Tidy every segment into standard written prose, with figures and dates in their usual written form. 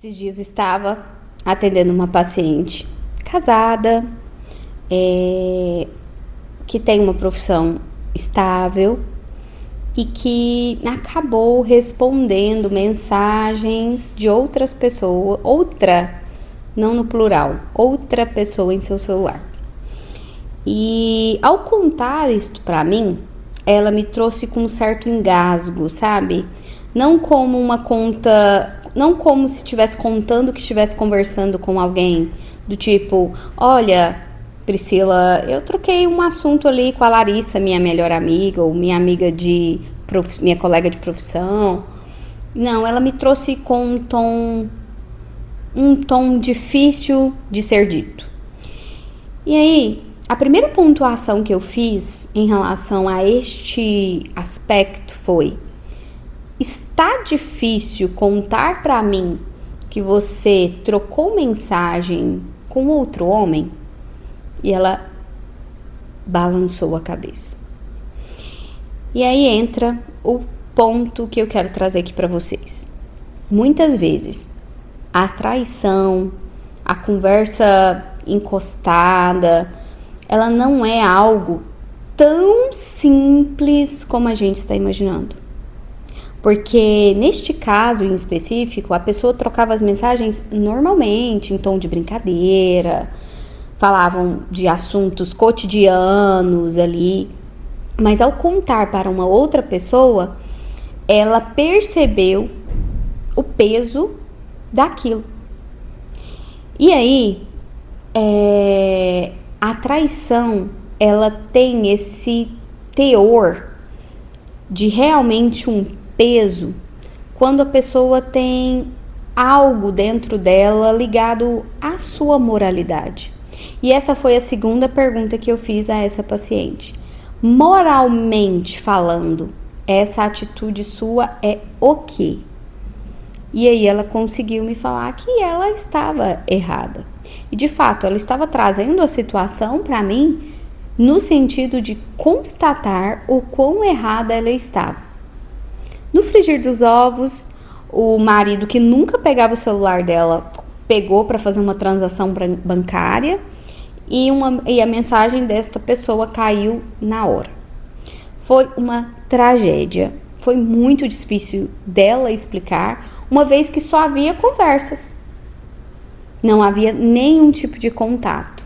Esses dias estava atendendo uma paciente casada, que tem uma profissão estável e que acabou respondendo mensagens de outras pessoas, não no plural, outra pessoa em seu celular. E ao contar isto para mim, ela me trouxe com um certo engasgo, sabe? Não como uma conta, não como se estivesse contando que estivesse conversando com alguém, do tipo, olha, Priscila, eu troquei um assunto ali com a Larissa, minha melhor amiga, ou minha amiga minha colega de profissão. Não, ela me trouxe com um tom difícil de ser dito. E aí, a primeira pontuação que eu fiz em relação a este aspecto foi: está difícil contar para mim que você trocou mensagem com outro homem? E ela balançou a cabeça. E aí entra o ponto que eu quero trazer aqui para vocês. Muitas vezes, a traição, a conversa encostada, ela não é algo tão simples como a gente está imaginando. Porque neste caso em específico, a pessoa trocava as mensagens normalmente, em tom de brincadeira, falavam de assuntos cotidianos ali, mas ao contar para uma outra pessoa, ela percebeu o peso daquilo. E aí, a traição, ela tem esse teor de realmente um peso quando a pessoa tem algo dentro dela ligado à sua moralidade. E essa foi a segunda pergunta que eu fiz a essa paciente. Moralmente falando, essa atitude sua é o quê? E aí ela conseguiu me falar que ela estava errada. E de fato, ela estava trazendo a situação para mim no sentido de constatar o quão errada ela estava. No frigir dos ovos, o marido, que nunca pegava o celular dela, pegou para fazer uma transação bancária e a mensagem desta pessoa caiu na hora. Foi uma tragédia. Foi muito difícil dela explicar, uma vez que só havia conversas. Não havia nenhum tipo de contato.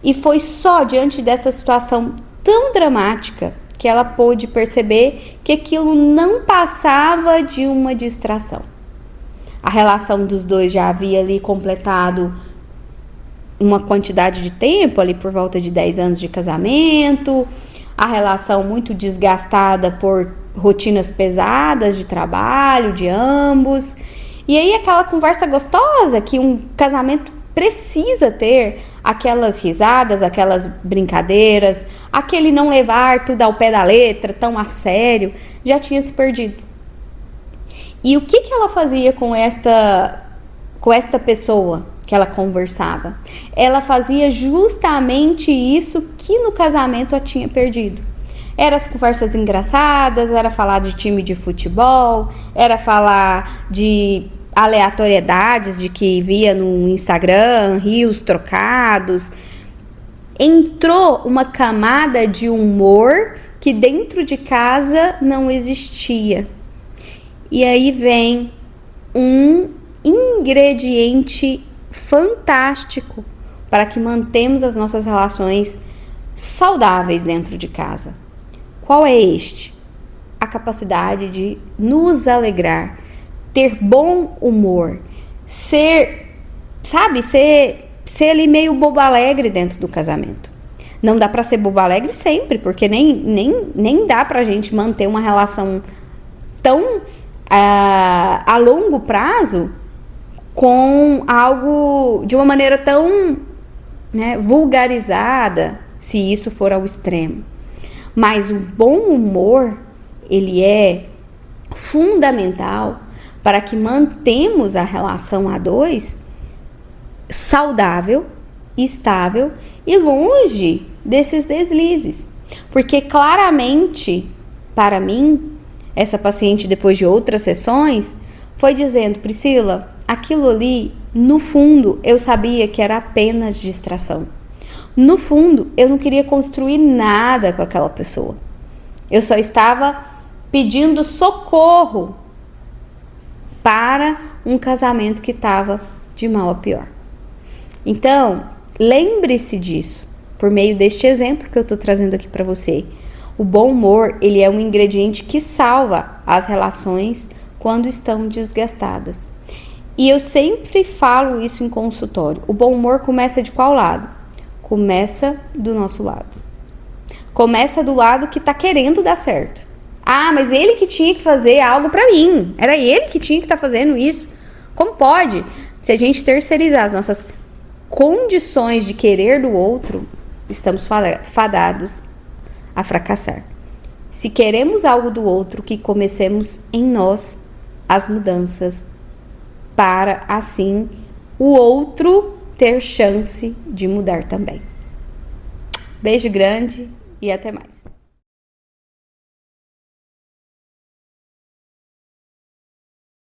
E foi só diante dessa situação tão dramática que ela pôde perceber que aquilo não passava de uma distração. A relação dos dois já havia ali completado uma quantidade de tempo, ali por volta de 10 anos de casamento, a relação muito desgastada por rotinas pesadas de trabalho de ambos. E aí aquela conversa gostosa que um casamento precisa ter, aquelas risadas, aquelas brincadeiras, aquele não levar tudo ao pé da letra, tão a sério, já tinha se perdido. E o que ela fazia com esta pessoa que ela conversava? Ela fazia justamente isso que no casamento a tinha perdido. Eram as conversas engraçadas, era falar de time de futebol, era falar de aleatoriedades de que via no Instagram, rios trocados. Entrou uma camada de humor que dentro de casa não existia. E aí vem um ingrediente fantástico para que mantemos as nossas relações saudáveis dentro de casa. Qual é este? A capacidade de nos alegrar, ter bom humor, ser ali meio bobo alegre dentro do casamento. Não dá para ser bobo alegre sempre, porque nem dá pra gente manter uma relação tão a longo prazo com algo de uma maneira tão, vulgarizada, se isso for ao extremo. Mas o bom humor, ele é fundamental para que mantemos a relação a dois saudável, estável e longe desses deslizes. Porque claramente, para mim, essa paciente, depois de outras sessões, foi dizendo: Priscila, aquilo ali, no fundo, eu sabia que era apenas distração. No fundo, eu não queria construir nada com aquela pessoa. Eu só estava pedindo socorro para um casamento que estava de mal a pior. Então, lembre-se disso, por meio deste exemplo que eu estou trazendo aqui para você. O bom humor, ele é um ingrediente que salva as relações quando estão desgastadas. E eu sempre falo isso em consultório. O bom humor começa de qual lado? Começa do nosso lado. Começa do lado que tá querendo dar certo. Ah, mas ele que tinha que fazer algo pra mim. Era ele que tinha que estar fazendo isso. Como pode? Se a gente terceirizar as nossas condições de querer do outro, estamos fadados a fracassar. Se queremos algo do outro, que comecemos em nós as mudanças para assim o outro ter chance de mudar também. Beijo grande e até mais.